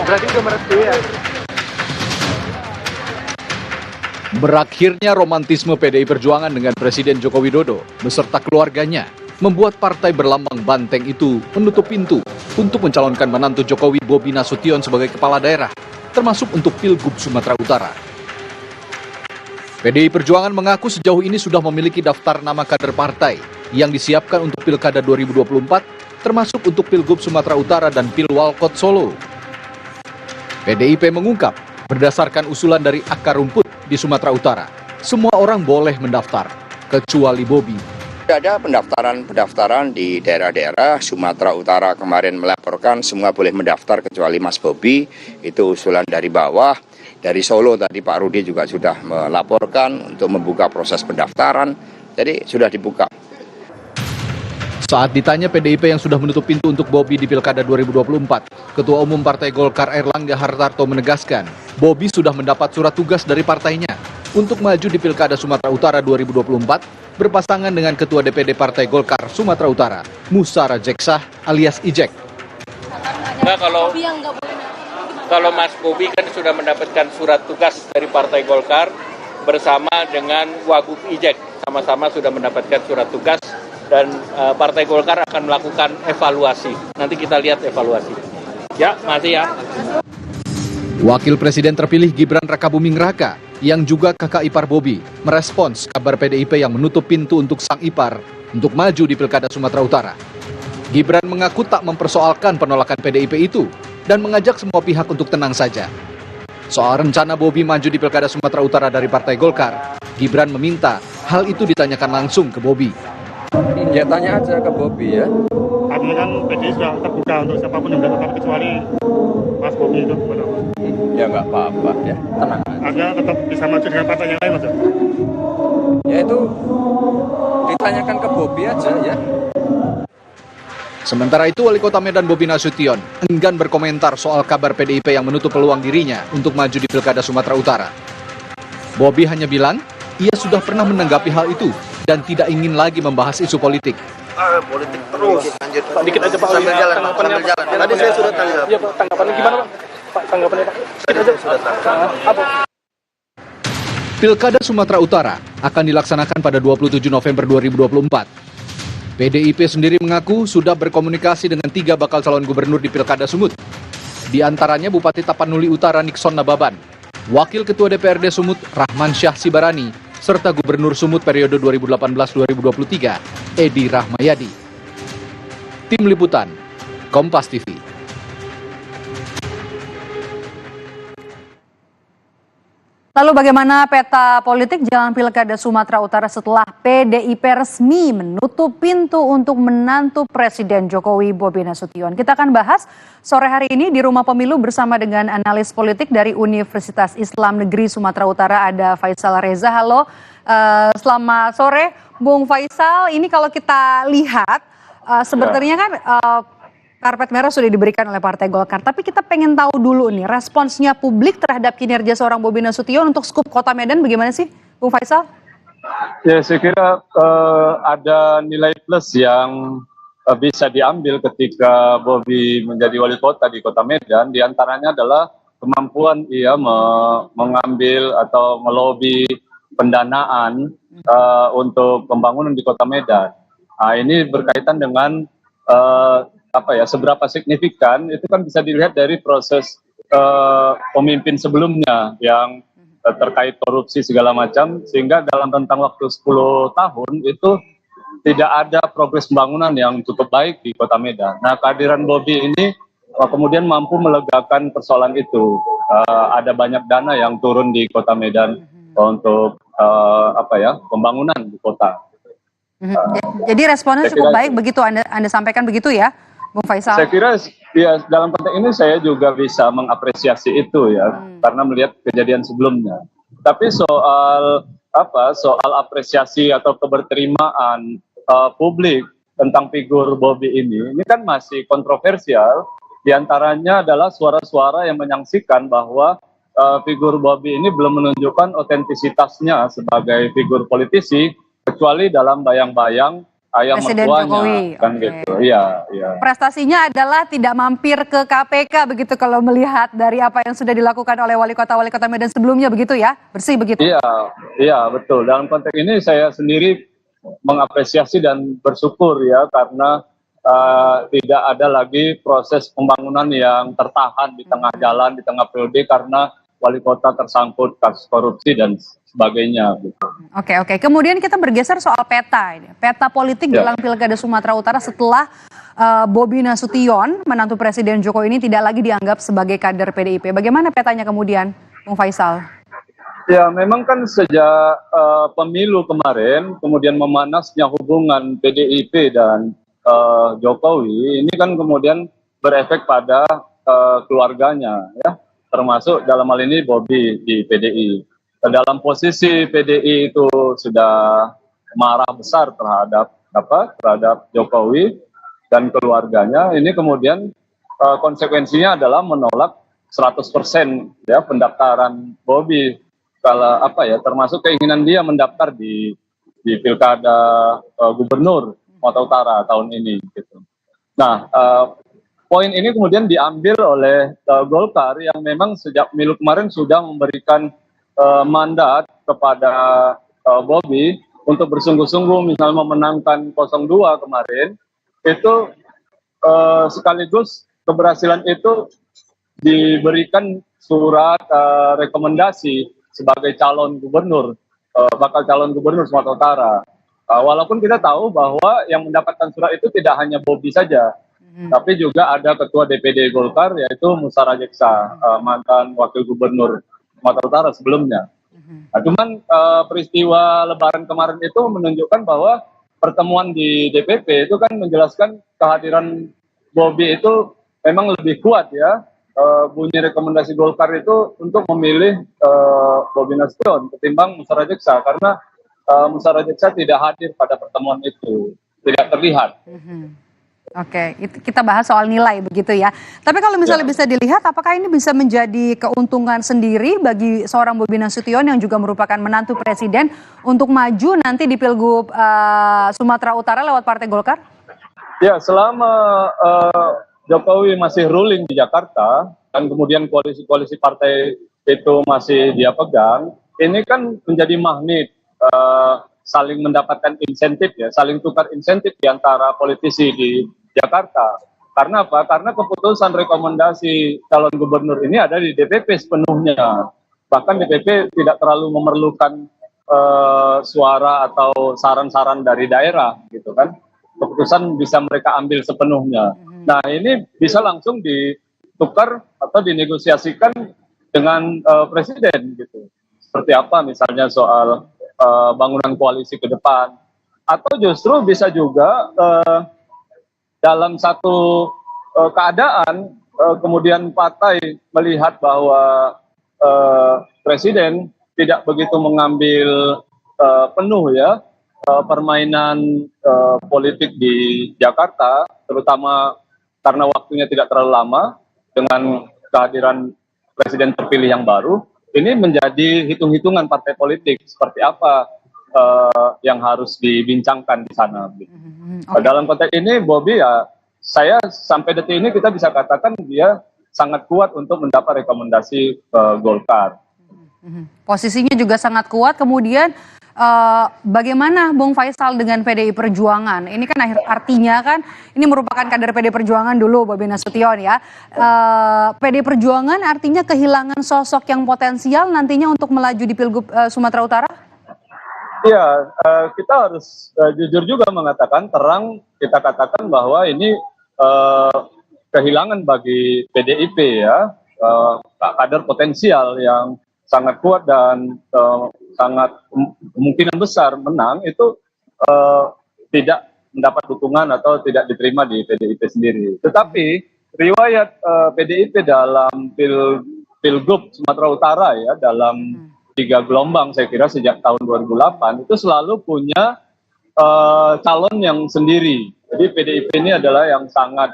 Berarti udah merestui ya? Berakhirnya romantisme PDI Perjuangan dengan Presiden Joko Widodo beserta keluarganya membuat partai berlambang banteng itu menutup pintu untuk mencalonkan menantu Jokowi Bobi Nasution sebagai kepala daerah, termasuk untuk Pilgub Sumatera Utara. PDI Perjuangan mengaku sejauh ini sudah memiliki daftar nama kader partai yang disiapkan untuk Pilkada 2024, termasuk untuk Pilgub Sumatera Utara dan Pilwalkot Solo. PDIP mengungkap, berdasarkan usulan dari akar rumput di Sumatera Utara, semua orang boleh mendaftar, kecuali Bobi. Ada pendaftaran di daerah-daerah. Sumatera Utara kemarin melaporkan semua boleh mendaftar kecuali Mas Bobi. Itu usulan dari bawah. Dari Solo tadi Pak Rudi juga sudah melaporkan untuk membuka proses pendaftaran. Jadi sudah dibuka. Saat ditanya PDIP yang sudah menutup pintu untuk Bobi di Pilkada 2024, Ketua Umum Partai Golkar Airlangga Hartarto menegaskan, Bobi sudah mendapat surat tugas dari partainya untuk maju di Pilkada Sumatera Utara 2024 berpasangan dengan Ketua DPD Partai Golkar Sumatera Utara, Musa Rajeksah alias Ijek. Nah, kalau Mas Bobi kan sudah mendapatkan surat tugas dari Partai Golkar bersama dengan Wagub Ijek, sama-sama sudah mendapatkan surat tugas dan Partai Golkar akan melakukan evaluasi. Nanti kita lihat evaluasi. Ya, masih ya. Wakil Presiden terpilih Gibran Rakabuming Raka yang juga kakak ipar Bobi merespons kabar PDIP yang menutup pintu untuk sang ipar untuk maju di Pilkada Sumatera Utara. Gibran mengaku tak mempersoalkan penolakan PDIP itu dan mengajak semua pihak untuk tenang saja. Soal rencana Bobi maju di Pilkada Sumatera Utara dari Partai Golkar, Gibran meminta hal itu ditanyakan langsung ke Bobi. Ya tanya aja ke Bobi ya. Artinya kan PDI sudah terbuka untuk siapapun yang mendaftar kecuali Mas Bobi itu. Ya nggak apa-apa ya, tenang aja. Anda tetap bisa maju dengan partai yang lain, Mas? Ya itu ditanyakan ke Bobi aja ya. Sementara itu, Wali Kota Medan Bobi Nasution enggan berkomentar soal kabar PDIP yang menutup peluang dirinya untuk maju di Pilkada Sumatera Utara. Bobi hanya bilang, ia sudah pernah menanggapi hal itu dan tidak ingin lagi membahas isu politik. Politik terus. Lanjut. Pak, dikit aja Pak. Sambil jalan. Tadi saya sudah tanya. Iya Pak, tanggapannya gimana Pak? Pak, tanggapannya Pak. Dikit aja. Sudah tanya. Apa? Pilkada Sumatera Utara akan dilaksanakan pada 27 November 2024. PDIP sendiri mengaku sudah berkomunikasi dengan 3 bakal calon gubernur di Pilkada Sumut. Di antaranya Bupati Tapanuli Utara Nixon Nababan, Wakil Ketua DPRD Sumut Rahman Syah Sibarani, serta Gubernur Sumut periode 2018-2023, Edi Rahmayadi. Tim Liputan, Kompas TV. Lalu bagaimana peta politik jalan Pilkada Sumatera Utara setelah PDIP resmi menutup pintu untuk menantu Presiden Jokowi Bobi Nasution? Kita akan bahas sore hari ini di Rumah Pemilu bersama dengan analis politik dari Universitas Islam Negeri Sumatera Utara, ada Faisal Reza. Halo, selamat sore Bung Faisal. Ini kalau kita lihat sebenarnya kan karpet merah sudah diberikan oleh Partai Golkar, tapi kita pengen tahu dulu nih responsnya publik terhadap kinerja seorang Bobi Nasution untuk skup Kota Medan bagaimana sih, Bung Faisal? Ya, saya kira ada nilai plus yang bisa diambil ketika Bobi menjadi wali kota di Kota Medan. Di antaranya adalah kemampuan ia mengambil atau melobi pendanaan untuk pembangunan di Kota Medan. Nah, ini berkaitan dengan seberapa signifikan itu kan bisa dilihat dari proses pemimpin sebelumnya yang terkait korupsi segala macam, sehingga dalam rentang waktu 10 tahun itu tidak ada progres pembangunan yang cukup baik di Kota Medan. Nah, kehadiran Bobi ini kemudian mampu melegakan persoalan itu. Ada banyak dana yang turun di Kota Medan untuk pembangunan di kota. Jadi responnya cukup baik begitu Anda sampaikan begitu ya, Bung Faisal? Saya kira ya dalam konteks ini saya juga bisa mengapresiasi itu ya, karena melihat kejadian sebelumnya. Tapi soal apresiasi atau keberterimaan publik tentang figur Bobi ini kan masih kontroversial. Di antaranya adalah suara-suara yang menyaksikan bahwa figur Bobi ini belum menunjukkan otentisitasnya sebagai figur politisi, kecuali dalam bayang-bayang ayah Presiden mertuanya, Jokowi. kan Oke. gitu. Iya, iya. Prestasinya adalah tidak mampir ke KPK begitu kalau melihat dari apa yang sudah dilakukan oleh wali kota Medan sebelumnya begitu ya, bersih begitu. Iya, iya betul. Dalam konteks ini saya sendiri mengapresiasi dan bersyukur ya karena tidak ada lagi proses pembangunan yang tertahan di tengah jalan, di tengah periode karena wali kota tersangkut kasus korupsi dan sebagainya. Gitu. Oke. Kemudian kita bergeser soal peta ini. Peta politik Ya. jelang Pilkada Sumatera Utara setelah Bobi Nasution, menantu Presiden Jokowi ini tidak lagi dianggap sebagai kader PDIP. Bagaimana petanya kemudian, Bung Faisal? Ya, memang kan sejak pemilu kemarin, kemudian memanasnya hubungan PDIP dan Jokowi, ini kan kemudian berefek pada keluarganya, ya, termasuk dalam hal ini Bobi di PDI. Dalam posisi PDI itu sudah marah besar terhadap Jokowi dan keluarganya. Ini kemudian konsekuensinya adalah menolak 100% ya pendaftaran Bobi. Kalau termasuk keinginan dia mendaftar di pilkada gubernur Sumatera Utara tahun ini gitu. Nah, poin ini kemudian diambil oleh Golkar yang memang sejak pemilu kemarin sudah memberikan mandat kepada Bobi untuk bersungguh-sungguh misalnya memenangkan 02 kemarin itu sekaligus keberhasilan itu diberikan surat rekomendasi sebagai bakal calon gubernur Sumatera Utara. Walaupun kita tahu bahwa yang mendapatkan surat itu tidak hanya Bobi saja, tapi juga ada Ketua DPD Golkar yaitu Musa Rajeksa, mantan Wakil Gubernur Sumatera Utara sebelumnya. Nah, cuman peristiwa Lebaran kemarin itu menunjukkan bahwa pertemuan di DPP itu kan menjelaskan kehadiran Bobi itu memang lebih kuat ya. Bunyi rekomendasi Golkar itu untuk memilih Bobi Nasution ketimbang Musa Rajeksa karena Musa Rajeksa tidak hadir pada pertemuan itu, tidak terlihat. Oke, kita bahas soal nilai begitu ya. Tapi kalau misalnya bisa dilihat, apakah ini bisa menjadi keuntungan sendiri bagi seorang Bobi Nasution yang juga merupakan menantu presiden untuk maju nanti di Pilgub Sumatera Utara lewat Partai Golkar? Ya, selama Jokowi masih ruling di Jakarta dan kemudian koalisi-koalisi partai itu masih dia pegang, ini kan menjadi magnet saling mendapatkan insentif ya, saling tukar insentif di antara politisi di Jakarta. Karena apa? Karena keputusan rekomendasi calon gubernur ini ada di DPP sepenuhnya. Bahkan DPP tidak terlalu memerlukan suara atau saran-saran dari daerah gitu kan. Keputusan bisa mereka ambil sepenuhnya. Nah, ini bisa langsung ditukar atau dinegosiasikan dengan presiden gitu. Seperti apa misalnya soal bangunan koalisi ke depan, atau justru bisa juga dalam satu keadaan kemudian partai melihat bahwa presiden tidak begitu mengambil penuh ya permainan politik di Jakarta, terutama karena waktunya tidak terlalu lama dengan kehadiran presiden terpilih yang baru. Ini menjadi hitung-hitungan partai politik seperti apa yang harus dibincangkan di sana. Dalam konteks ini Bobi ya, saya sampai detik ini kita bisa katakan dia sangat kuat untuk mendapat rekomendasi Golkar. Posisinya juga sangat kuat. Kemudian bagaimana Bung Faisal dengan PDI Perjuangan? Ini kan artinya kan ini merupakan kader PDI Perjuangan dulu Bobi Nasution ya. PDI Perjuangan artinya kehilangan sosok yang potensial nantinya untuk melaju di Pilgub Sumatera Utara? Iya, kita harus jujur juga mengatakan kita katakan bahwa ini kehilangan bagi PDIP ya, kader potensial yang sangat kuat dan sangat kemungkinan besar menang itu tidak mendapat dukungan atau tidak diterima di PDIP sendiri. Tetapi riwayat PDIP dalam Pilgub Sumatera Utara ya, dalam 3 gelombang saya kira sejak tahun 2008 itu selalu punya calon yang sendiri. Jadi PDIP ini adalah yang sangat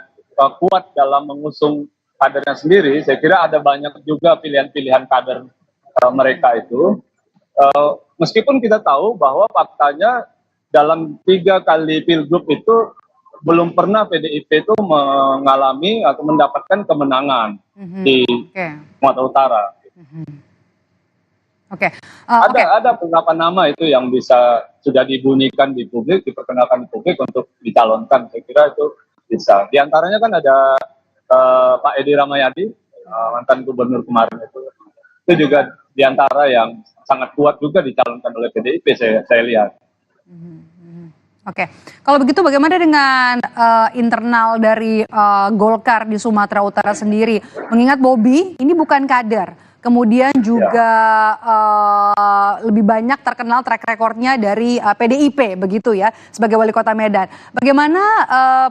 kuat dalam mengusung kadernya sendiri. Saya kira ada banyak juga pilihan-pilihan kader mereka itu. Meskipun kita tahu bahwa faktanya dalam 3 kali pilgub itu belum pernah PDIP itu mengalami atau mendapatkan kemenangan di Sumatera Utara. Ada beberapa nama itu yang sudah dibunyikan di publik, diperkenalkan di publik untuk dicalonkan. Saya kira itu bisa. Di antaranya kan ada Pak Edi Rahmayadi, mantan gubernur kemarin itu juga di antara yang sangat kuat juga dicalonkan oleh PDIP, saya lihat. Oke, kalau begitu bagaimana dengan internal dari Golkar di Sumatera Utara sendiri? Mengingat Bobi ini bukan kader, kemudian juga lebih banyak terkenal track recordnya dari PDIP begitu ya, sebagai wali kota Medan. Bagaimana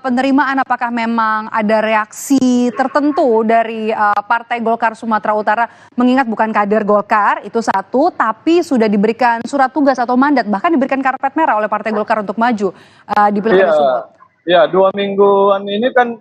penerimaan, apakah memang ada reaksi tertentu dari Partai Golkar Sumatera Utara, mengingat bukan kader Golkar, itu satu, tapi sudah diberikan surat tugas atau mandat, bahkan diberikan karpet merah oleh Partai Golkar untuk maju di Pilkada Sumut. Ya, 2 mingguan ini kan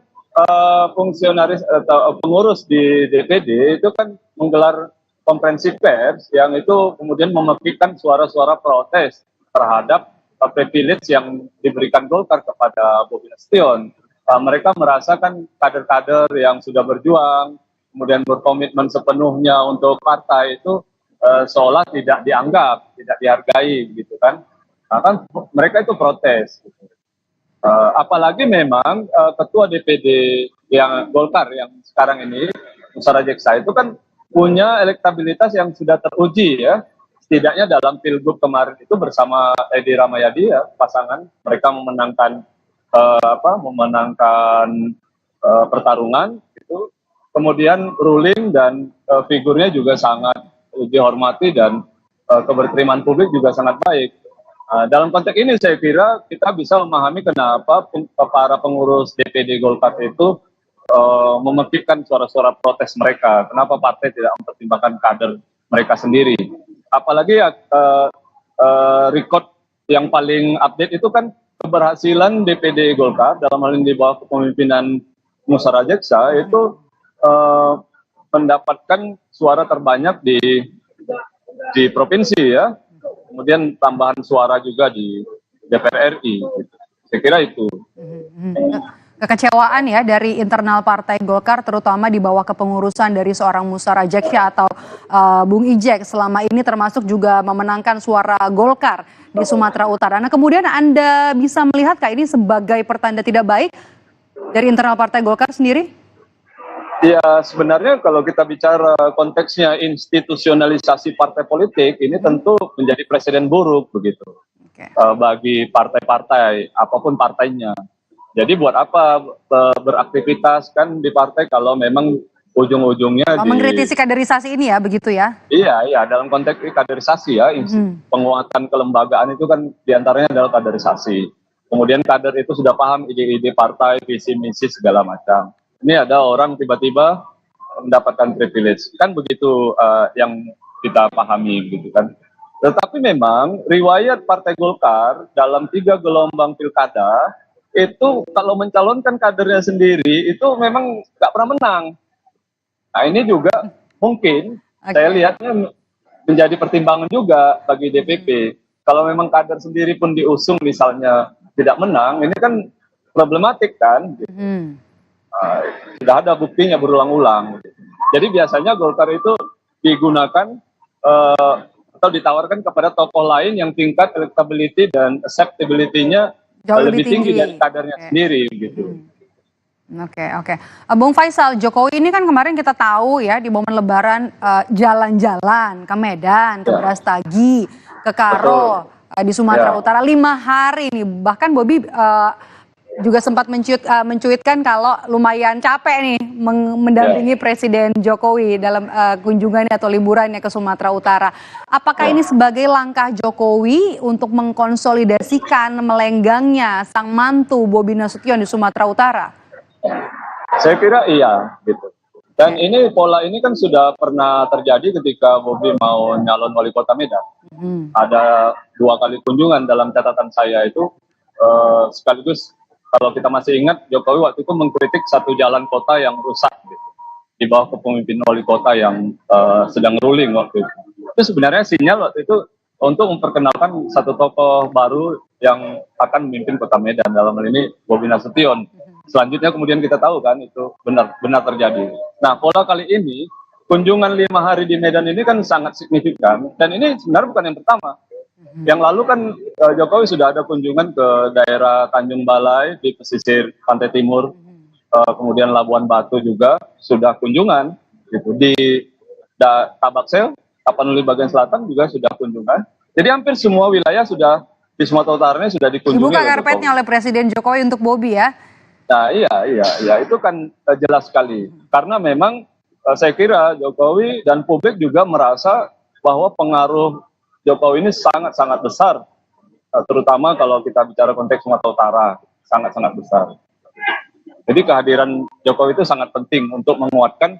fungsionaris atau pengurus di DPD itu kan menggelar konferensi pers yang itu kemudian memekikkan suara-suara protes terhadap privilege yang diberikan Golkar kepada Bobi Nasution. Mereka merasakan kader-kader yang sudah berjuang, kemudian berkomitmen sepenuhnya untuk partai itu seolah tidak dianggap, tidak dihargai, gitu kan. Nah, kan mereka itu protes. Gitu. Apalagi memang ketua DPD yang Golkar yang sekarang ini, Musara Jeksa, itu kan punya elektabilitas yang sudah teruji ya, setidaknya dalam pilgub kemarin itu bersama Edi Rahmayadi ya, pasangan mereka memenangkan pertarungan itu, kemudian ruling dan figurnya juga sangat dihormati dan keberterimaan publik juga sangat baik. Dalam konteks ini saya kira kita bisa memahami kenapa para pengurus DPD Golkar itu memekikkan suara-suara protes mereka. Kenapa partai tidak mempertimbangkan kader mereka sendiri? Apalagi record yang paling update itu kan keberhasilan DPD Golkar dalam hal ini di bawah kepemimpinan Musara Jeksa itu mendapatkan suara terbanyak di provinsi ya. Kemudian tambahan suara juga di DPR RI. Saya kira itu. Kekecewaan ya dari internal Partai Golkar, terutama di bawah kepengurusan dari seorang Musara Jeksa atau Bung Ijek selama ini, termasuk juga memenangkan suara Golkar di Sumatera Utara. Nah, kemudian Anda bisa melihatkah ini sebagai pertanda tidak baik dari internal Partai Golkar sendiri? Ya, sebenarnya kalau kita bicara konteksnya institusionalisasi partai politik, ini tentu menjadi presiden buruk begitu bagi partai-partai, apapun partainya. Jadi buat apa beraktivitas kan di partai kalau memang ujung-ujungnya mengkritisi kaderisasi ini ya, begitu ya? Iya, dalam konteks kaderisasi ya, penguatan kelembagaan itu kan diantaranya adalah kaderisasi. Kemudian kader itu sudah paham ide-ide partai, visi misi segala macam. Ini ada orang tiba-tiba mendapatkan privilege, kan begitu yang kita pahami gitu kan. Tetapi memang riwayat Partai Golkar dalam 3 gelombang pilkada itu kalau mencalonkan kadernya sendiri itu memang nggak pernah menang. Nah, ini juga mungkin saya lihatnya menjadi pertimbangan juga bagi DPP. Kalau memang kader sendiri pun diusung misalnya tidak menang, ini kan problematik kan. Sudah ada buktinya berulang-ulang. Jadi biasanya Golkar itu digunakan atau ditawarkan kepada tokoh lain yang tingkat electability dan acceptability-nya jauh lebih tinggi dari kadernya sendiri gitu. Oke. Bung Faisal, Jokowi ini kan kemarin kita tahu ya di momen Lebaran jalan-jalan ke Medan, ke Brastagi, ke Karo, di Sumatera Utara 5 hari nih. Bahkan Bobi juga sempat mencuitkan kalau lumayan capek nih mendampingi Presiden Jokowi dalam kunjungannya atau liburannya ke Sumatera Utara. Apakah ini sebagai langkah Jokowi untuk mengkonsolidasikan melenggangnya sang mantu Bobi Nasution di Sumatera Utara? Saya kira iya gitu. Dan ini pola ini kan sudah pernah terjadi ketika Bobi mau nyalon wali kota Medan. Ada 2 kali kunjungan dalam catatan saya itu sekaligus. Kalau kita masih ingat, Jokowi waktu itu mengkritik satu jalan kota yang rusak gitu, di bawah kepemimpinan wali kota yang sedang ruling waktu itu. Itu sebenarnya sinyal waktu itu untuk memperkenalkan satu tokoh baru yang akan memimpin Kota Medan, dalam hal ini Bobi Nasution. Selanjutnya kemudian kita tahu kan itu benar terjadi. Nah, pola kali ini kunjungan 5 hari di Medan ini kan sangat signifikan, dan ini sebenarnya bukan yang pertama. Yang lalu kan Jokowi sudah ada kunjungan ke daerah Tanjung Balai di pesisir pantai timur, kemudian Labuan Batu juga sudah kunjungan gitu. Di Tabaksel, Tapanuli bagian selatan juga sudah kunjungan. Jadi hampir semua wilayah sudah di Sumatera Utara ini sudah dikunjungi. Dibuka karpetnya oleh Presiden Jokowi untuk Bobi ya. Nah, iya, itu kan jelas sekali. Karena memang saya kira Jokowi dan publik juga merasa bahwa pengaruh Jokowi ini sangat-sangat besar, terutama kalau kita bicara konteks Sumatera Utara, sangat-sangat besar. Jadi kehadiran Jokowi itu sangat penting untuk menguatkan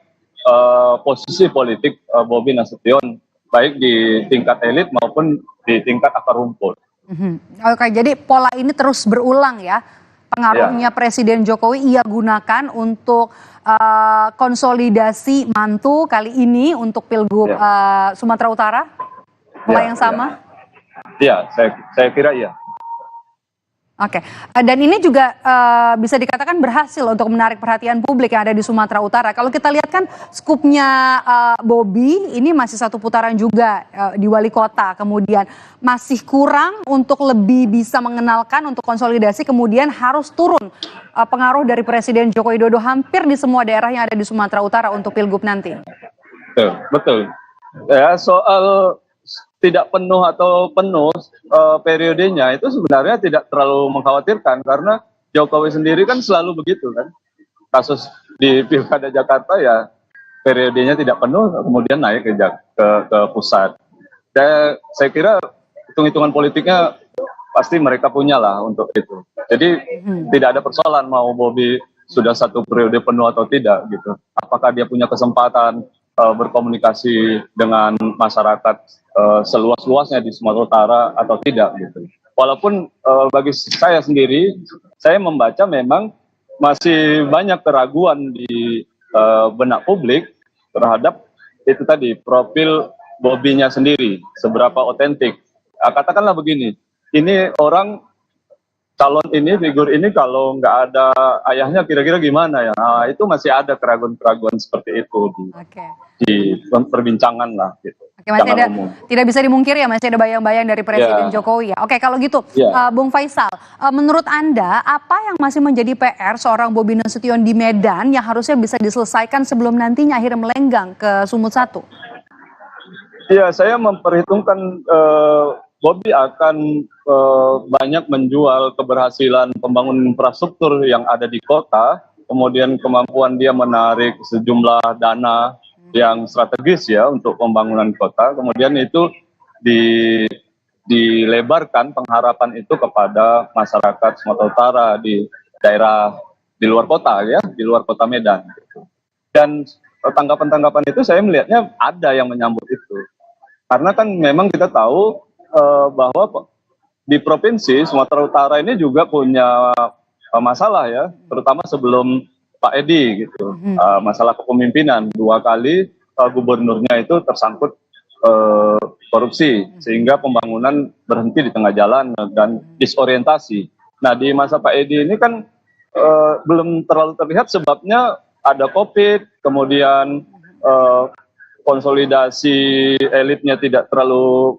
posisi politik Bobi Nasution, baik di tingkat elit maupun di tingkat akar rumput. Oke, jadi pola ini terus berulang ya. Pengaruhnya Presiden Jokowi ia gunakan untuk konsolidasi mantu kali ini untuk Pilgub Sumatera Utara. Pola yang sama? Iya, saya kira iya. Oke, dan ini juga bisa dikatakan berhasil untuk menarik perhatian publik yang ada di Sumatera Utara. Kalau kita lihat kan skupnya Bobi ini masih satu putaran juga di wali kota, kemudian masih kurang untuk lebih bisa mengenalkan untuk konsolidasi, kemudian harus turun pengaruh dari Presiden Joko Widodo hampir di semua daerah yang ada di Sumatera Utara untuk Pilgub nanti. Betul. Ya, soal tidak penuh atau penuh periodenya itu sebenarnya tidak terlalu mengkhawatirkan, karena Jokowi sendiri kan selalu begitu kan. Kasus di Pilkada Jakarta ya periodenya tidak penuh kemudian naik ke pusat. Saya kira hitung-hitungan politiknya pasti mereka punya lah untuk itu. Jadi tidak ada persoalan mau Bobi sudah satu periode penuh atau tidak gitu. Apakah dia punya kesempatan berkomunikasi dengan masyarakat seluas-luasnya di Sumatera Utara atau tidak gitu. Walaupun bagi saya sendiri, saya membaca memang masih banyak keraguan di benak publik terhadap itu tadi, profil Bobinya sendiri, seberapa otentik. Katakanlah begini, ini orang calon ini, figur ini kalau nggak ada ayahnya kira-kira gimana ya? Nah, itu masih ada keraguan-keraguan seperti itu di perbincangan lah gitu. Oke, masih ada, tidak bisa dimungkiri ya, masih ada bayang-bayang dari Presiden Jokowi ya. Oke, kalau gitu, Bung Faisal, menurut Anda apa yang masih menjadi PR seorang Bobi Nasution di Medan yang harusnya bisa diselesaikan sebelum nantinya akhirnya melenggang ke Sumut 1? Iya, saya memperhitungkan Bobi akan banyak menjual keberhasilan pembangunan infrastruktur yang ada di kota, kemudian kemampuan dia menarik sejumlah dana yang strategis ya untuk pembangunan kota, kemudian itu dilebarkan pengharapan itu kepada masyarakat Sumatera Utara di daerah di luar kota ya, di luar kota Medan. Dan tanggapan-tanggapan itu saya melihatnya ada yang menyambut itu, karena kan memang kita tahu bahwa di provinsi Sumatera Utara ini juga punya masalah ya, terutama sebelum Pak Edi gitu, masalah kepemimpinan 2 kali gubernurnya itu tersangkut korupsi sehingga pembangunan berhenti di tengah jalan dan disorientasi. Nah di masa Pak Edi ini kan belum terlalu terlihat sebabnya ada COVID, kemudian konsolidasi elitnya tidak terlalu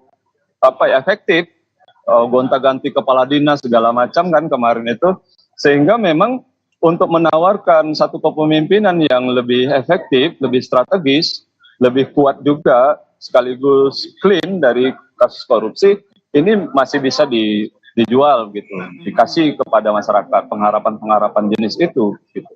efektif, gonta-ganti kepala dinas segala macam kan kemarin itu, sehingga memang untuk menawarkan satu kepemimpinan yang lebih efektif, lebih strategis, lebih kuat juga, sekaligus clean dari kasus korupsi, ini masih bisa dijual gitu, dikasih kepada masyarakat pengharapan-pengharapan jenis itu gitu.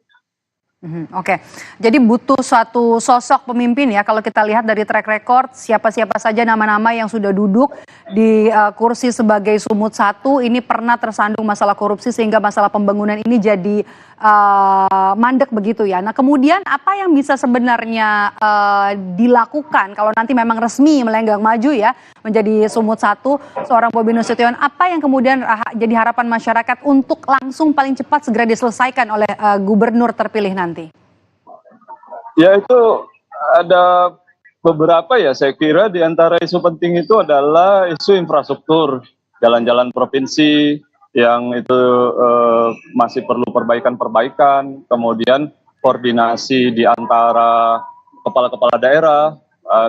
Oke, jadi butuh suatu sosok pemimpin ya. Kalau kita lihat dari track record, siapa-siapa saja nama-nama yang sudah duduk di kursi sebagai Sumut 1 ini pernah tersandung masalah korupsi sehingga masalah pembangunan ini jadi mandek begitu ya. Nah kemudian apa yang bisa sebenarnya dilakukan kalau nanti memang resmi melenggang maju ya menjadi Sumut 1 seorang Bobi Nasution, apa yang kemudian jadi harapan masyarakat untuk langsung paling cepat segera diselesaikan oleh gubernur terpilih nanti? Ya itu ada beberapa ya, saya kira di antara isu penting itu adalah isu infrastruktur, jalan-jalan provinsi yang itu masih perlu perbaikan-perbaikan, kemudian koordinasi di antara kepala-kepala daerah.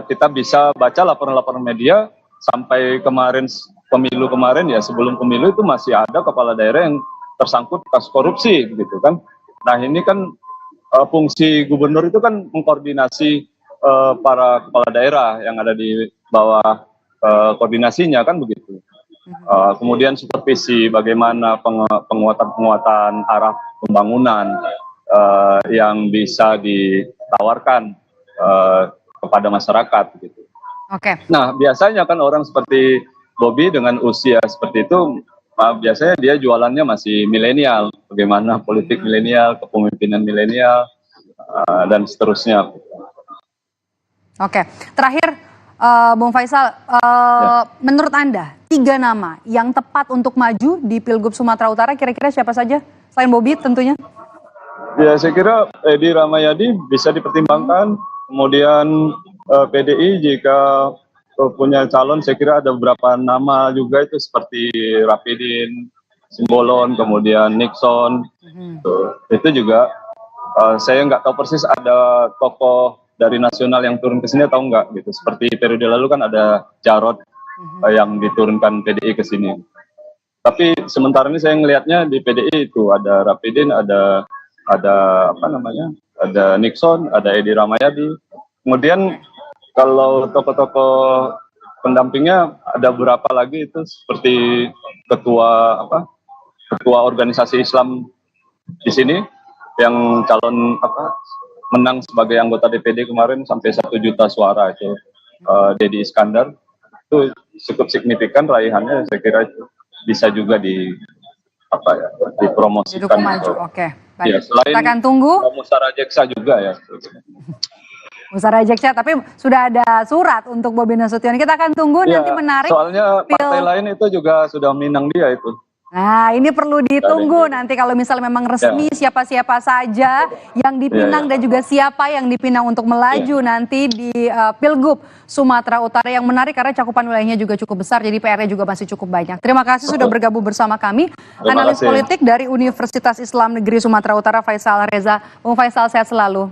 Kita bisa baca laporan-laporan media sampai kemarin pemilu kemarin ya, sebelum pemilu itu masih ada kepala daerah yang tersangkut kasus korupsi gitu kan. Nah ini kan fungsi gubernur itu kan mengkoordinasi para kepala daerah yang ada di bawah koordinasinya kan begitu. Kemudian supervisi bagaimana penguatan arah pembangunan yang bisa ditawarkan kepada masyarakat gitu. Oke. Nah biasanya kan orang seperti Bobi dengan usia seperti itu biasanya dia jualannya masih milenial, bagaimana politik milenial, kepemimpinan milenial dan seterusnya. Oke, terakhir Bung Faisal, menurut Anda 3 nama yang tepat untuk maju di Pilgub Sumatera Utara kira-kira siapa saja selain Bobi tentunya? Ya saya kira Edi Rahmayadi bisa dipertimbangkan, kemudian PDI jika punya calon, saya kira ada beberapa nama juga itu seperti Rapidin, Simbolon, kemudian Nixon, itu juga saya nggak tahu persis ada tokoh dari nasional yang turun ke sini atau enggak gitu. Seperti periode lalu kan ada Jarod yang diturunkan PDI ke sini. Tapi sementara ini saya ngelihatnya di PDI itu ada Rapidin, ada apa namanya, ada Nixon, ada Edi Rahmayadi. Kemudian kalau tokoh-tokoh pendampingnya ada beberapa lagi itu seperti ketua organisasi Islam di sini yang calon menang sebagai anggota DPD kemarin sampai 1 juta suara itu, Deddy Iskandar, itu cukup signifikan raihannya. Saya kira itu bisa juga dipromosikan. Oke, baik. Ya, selain kita akan tunggu. Musara Jeksa juga ya. Musara Jeksa, tapi sudah ada surat untuk Bobi Nasution. Kita akan tunggu nanti menarik. Soalnya partai lain itu juga sudah minang dia itu. Nah, ini perlu ditunggu nanti kalau misalnya memang resmi siapa-siapa saja yang dipinang dan juga siapa yang dipinang untuk melaju nanti di Pilgub Sumatera Utara, yang menarik karena cakupan wilayahnya juga cukup besar, jadi PR-nya juga masih cukup banyak. Terima kasih sudah bergabung bersama kami, analis politik dari Universitas Islam Negeri Sumatera Utara, Faisal Reza. Bung Faisal, sehat selalu.